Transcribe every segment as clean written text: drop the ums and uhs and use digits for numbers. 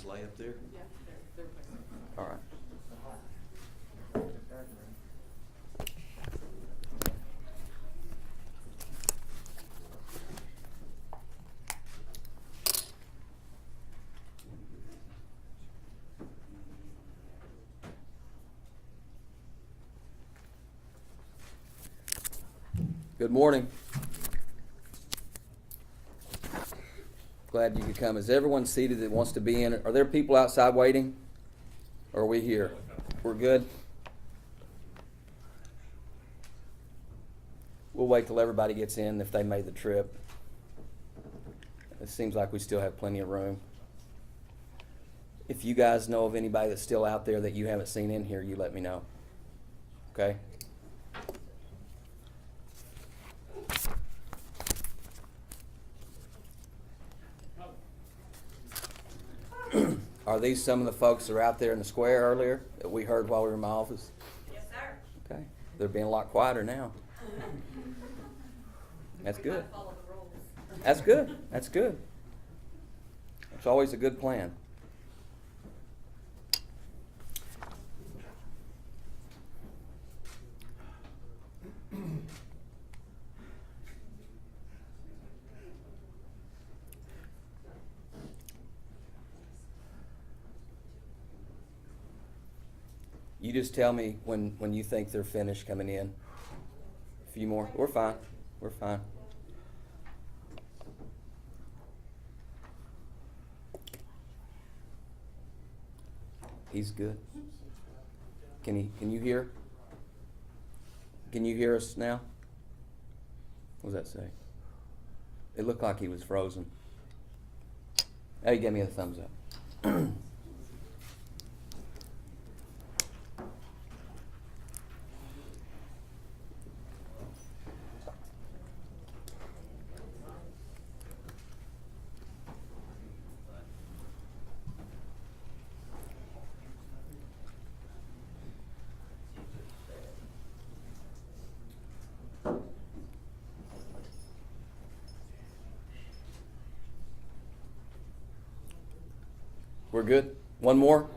lay up there? Yeah, they're All right. Good morning. Glad you could come. Is everyone seated that wants to be in? Are there people outside waiting? Or are we here? We're good? We'll wait till everybody gets in if they made the trip. It seems like we still have plenty of room. If you guys know of anybody that's still out there that you haven't seen in here, you let me know. Okay? Are these some of the folks that are out there in the square earlier that we heard while we were in my office? Yes, sir. Okay. They're being a lot quieter now. That's good. Follow the rules. That's good. That's good. It's always a good plan. You just tell me when you think they're finished coming in. A few more. We're fine. We're fine. He's good. Can you hear? Can you hear us now? What does that say? It looked like he was frozen. Oh, he gave me a thumbs up. We're good? One more?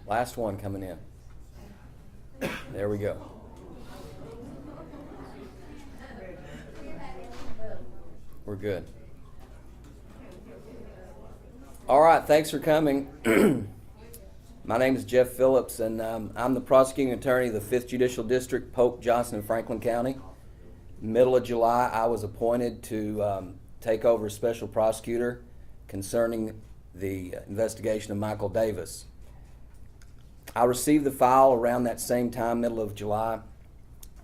Last one coming in. There we go. We're good. All right, thanks for coming. My name is Jeff Phillips, and I'm the prosecuting attorney of the 5th Judicial District, Polk, Johnson, and Franklin County. Middle of July, I was appointed to take over as special prosecutor concerning the investigation of Michael Davis. I received the file around that same time, middle of July,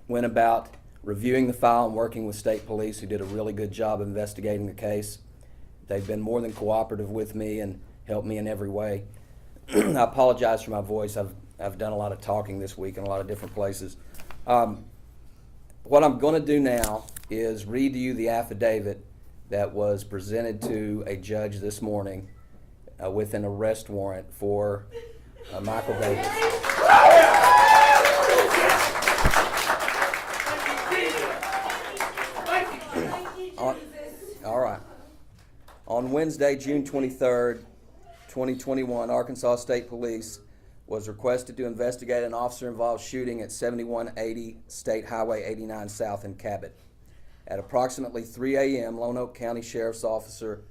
went about reviewing the file and working with state police who did a really good job investigating the case. They've been more than cooperative with me and helped me in every way. I apologize for my voice. I've done a lot of talking this week in a lot of different places. What I'm going to do now is read to you the affidavit that was presented to a judge this morning with an arrest warrant for Michael Davis. All right. On Wednesday, June 23rd, 2021, Arkansas State Police was requested to investigate an officer-involved shooting at 7180 State Highway 89 South in Cabot. At approximately 3 a.m., Lone Oak County Sheriff's Officer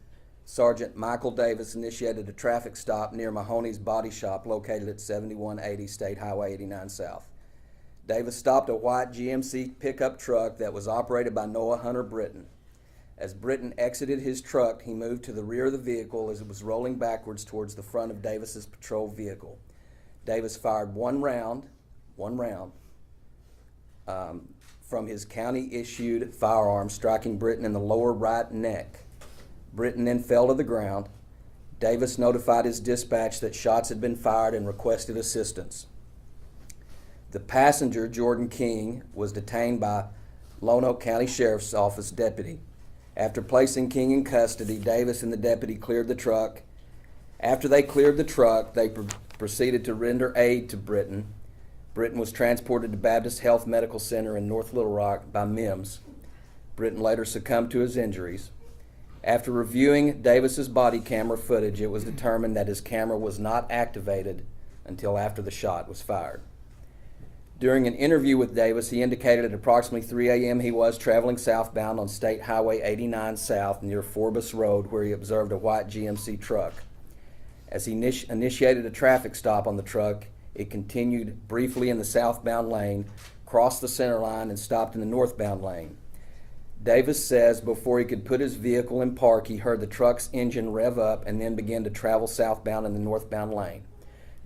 Sergeant Michael Davis initiated a traffic stop near Mahoney's Body Shop located at 7180 State Highway 89 South. Davis stopped a white GMC pickup truck that was operated by Hunter Brittain. As Brittain exited his truck, he moved to the rear of the vehicle as it was rolling backwards towards the front of Davis's patrol vehicle. Davis fired one round from his county-issued firearm, striking Brittain in the lower right neck. Brittain then fell to the ground. Davis notified his dispatch that shots had been fired and requested assistance. The passenger, Jordan King, was detained by Lone Oak County Sheriff's Office deputy. After placing King in custody, Davis and the deputy cleared the truck. After they cleared the truck, they proceeded to render aid to Brittain. Brittain was transported to Baptist Health Medical Center in North Little Rock by MIMS. Brittain later succumbed to his injuries. After reviewing Davis's body camera footage, it was determined that his camera was not activated until after the shot was fired. During an interview with Davis, he indicated at approximately 3 a.m. he was traveling southbound on State Highway 89 South near Forbes Road, where he observed a white GMC truck. As he initiated a traffic stop on the truck, it continued briefly in the southbound lane, crossed the center line, and stopped in the northbound lane. Davis says before he could put his vehicle in park, he heard the truck's engine rev up and then began to travel southbound in the northbound lane.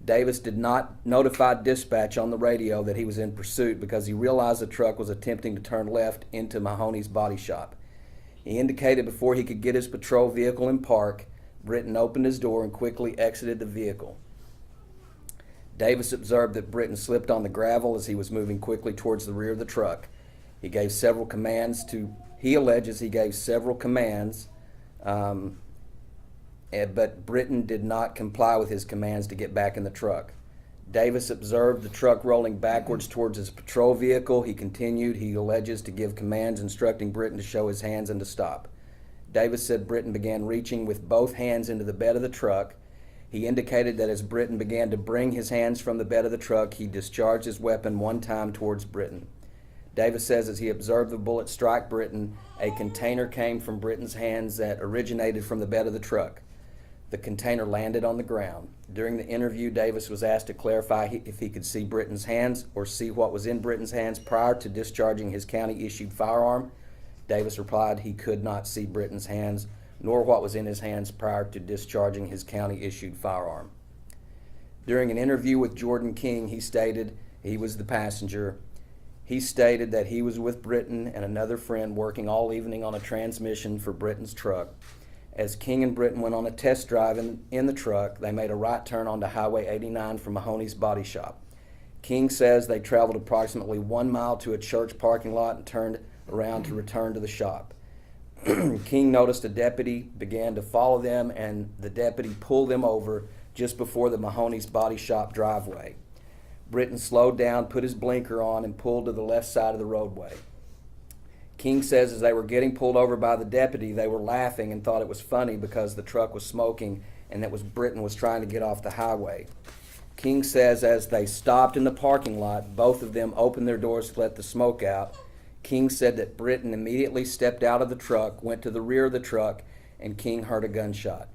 Davis did not notify dispatch on the radio that he was in pursuit because he realized the truck was attempting to turn left into Mahoney's body shop. He indicated before he could get his patrol vehicle in park, Brittain opened his door and quickly exited the vehicle. Davis observed that Brittain slipped on the gravel as he was moving quickly towards the rear of the truck. He alleges he gave several commands, but Brittain did not comply with his commands to get back in the truck. Davis observed the truck rolling backwards towards his patrol vehicle. He continued, he alleges, to give commands instructing Brittain to show his hands and to stop. Davis said Brittain began reaching with both hands into the bed of the truck. He indicated that as Brittain began to bring his hands from the bed of the truck, he discharged his weapon one time towards Brittain. Davis says as he observed the bullet strike Brittain, a container came from Brittain's hands that originated from the bed of the truck. The container landed on the ground. During the interview, Davis was asked to clarify if he could see Brittain's hands or see what was in Brittain's hands prior to discharging his county-issued firearm. Davis replied he could not see Brittain's hands nor what was in his hands prior to discharging his county-issued firearm. During an interview with Jordan King, he stated he was the passenger. He stated that he was with Brittain and another friend working all evening on a transmission for Brittain's truck. As King and Brittain went on a test drive in the truck, they made a right turn onto Highway 89 from Mahoney's body shop. King says they traveled approximately 1 mile to a church parking lot and turned around to return to the shop. King noticed a deputy began to follow them, and the deputy pulled them over just before the Mahoney's body shop driveway. Brittain slowed down, put his blinker on, and pulled to the left side of the roadway. King says as they were getting pulled over by the deputy, they were laughing and thought it was funny because the truck was smoking and that Brittain was trying to get off the highway. King says as they stopped in the parking lot, both of them opened their doors to let the smoke out. King said that Brittain immediately stepped out of the truck, went to the rear of the truck, and King heard a gunshot.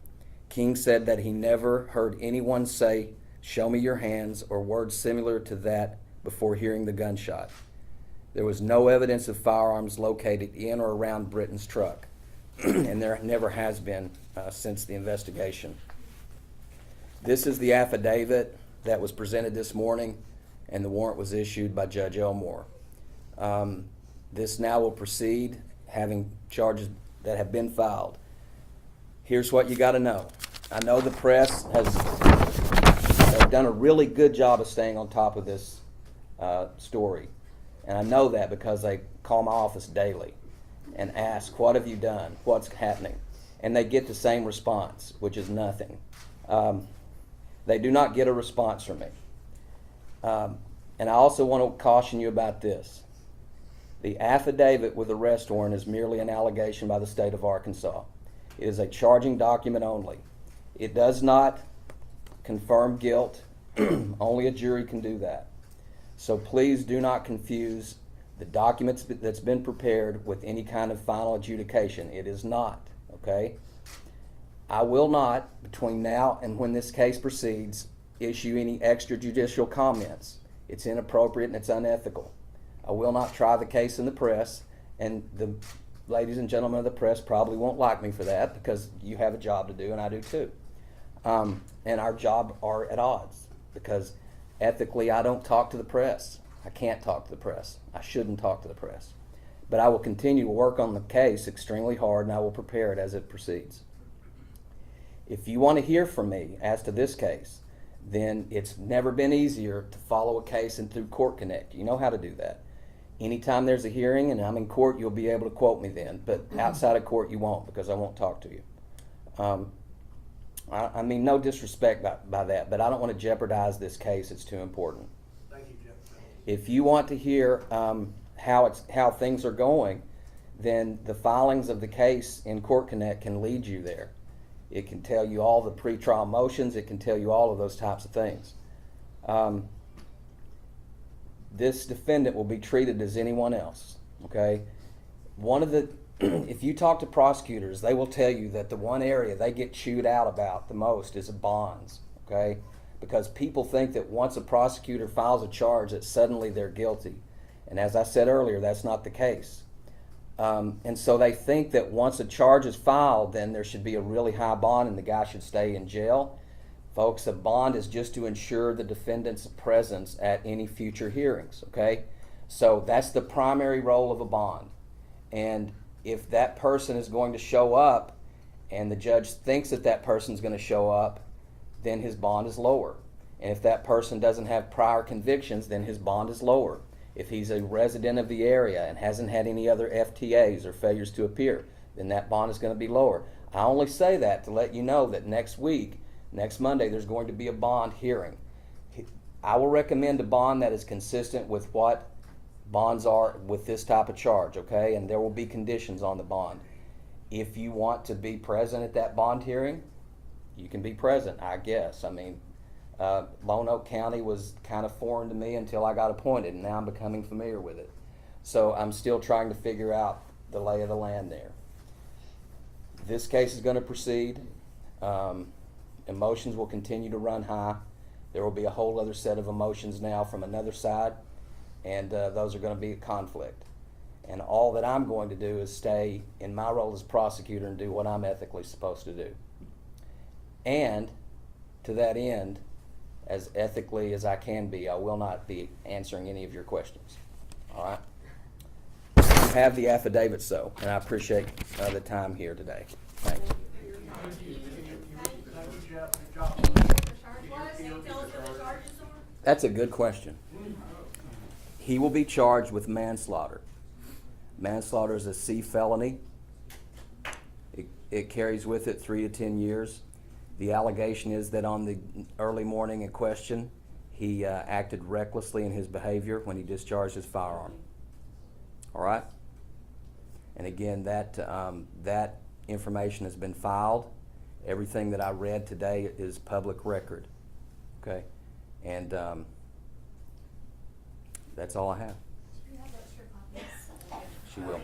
King said that he never heard anyone say, "Show me your hands," or words similar to that before hearing the gunshot. There was no evidence of firearms located in or around Brittain's truck, and there never has been since the investigation. This is the affidavit that was presented this morning, and the warrant was issued by Judge Elmore. This now will proceed, having charges that have been filed. Here's what you got to know. I know the press has done a really good job of staying on top of this story. And I know that because they call my office daily and ask, what have you done? What's happening? And they get the same response, which is nothing. They do not get a response from me. And I also want to caution you about this. The affidavit with arrest warrant is merely an allegation by the state of Arkansas. It is a charging document only. It does not confirm guilt. Only a jury can do that. So please do not confuse the documents that's been prepared with any kind of final adjudication. It is not, okay? I will not, between now and when this case proceeds, issue any extrajudicial comments. It's inappropriate and it's unethical. I will not try the case in the press, and the ladies and gentlemen of the press probably won't like me for that because you have a job to do and I do too. And our job are at odds because ethically I don't talk to the press. I can't talk to the press. I shouldn't talk to the press. But I will continue to work on the case extremely hard, and I will prepare it as it proceeds. If you want to hear from me as to this case, then it's never been easier to follow a case and through Court Connect. You know how to do that. Anytime there's a hearing and I'm in court, you'll be able to quote me then. But outside of court, you won't, because I won't talk to you. I mean, no disrespect by that, but I don't want to jeopardize this case. It's too important. Thank you, Jeff. If you want to hear how things are going, then the filings of the case in Court Connect can lead you there. It can tell you all the pretrial motions. It can tell you all of those types of things. This defendant will be treated as anyone else, okay? If you talk to prosecutors, they will tell you that the one area they get chewed out about the most is bonds, okay? Because people think that once a prosecutor files a charge that suddenly they're guilty. And as I said earlier, that's not the case. And so they think that once a charge is filed, then there should be a really high bond and the guy should stay in jail. Folks, a bond is just to ensure the defendant's presence at any future hearings, okay? So that's the primary role of a bond. And if that person is going to show up and the judge thinks that that person is going to show up, then his bond is lower. And if that person doesn't have prior convictions, then his bond is lower. If he's a resident of the area and hasn't had any other FTAs or failures to appear, then that bond is going to be lower. I only say that to let you know that next week, next Monday, there's going to be a bond hearing. I will recommend a bond that is consistent with what bonds are with this type of charge, okay? And there will be conditions on the bond. If you want to be present at that bond hearing, you can be present, I guess. I mean, Lone Oak County was kind of foreign to me until I got appointed, and now I'm becoming familiar with it. So I'm still trying to figure out the lay of the land there. This case is going to proceed. Emotions will continue to run high. There will be a whole other set of emotions now from another side, and those are going to be a conflict. And all that I'm going to do is stay in my role as prosecutor and do what I'm ethically supposed to do. And to that end, as ethically as I can be, I will not be answering any of your questions. All right? I have the affidavit, so, and I appreciate the time here today. Thank you. That's a good question. He will be charged with manslaughter. Manslaughter is a C felony. It carries with it 3 to 10 years. The allegation is that on the early morning in question, he acted recklessly in his behavior when he discharged his firearm. All right? And again, that information has been filed. Everything that I read today is public record. Okay? And that's all I have. Do you have extra copies? She will.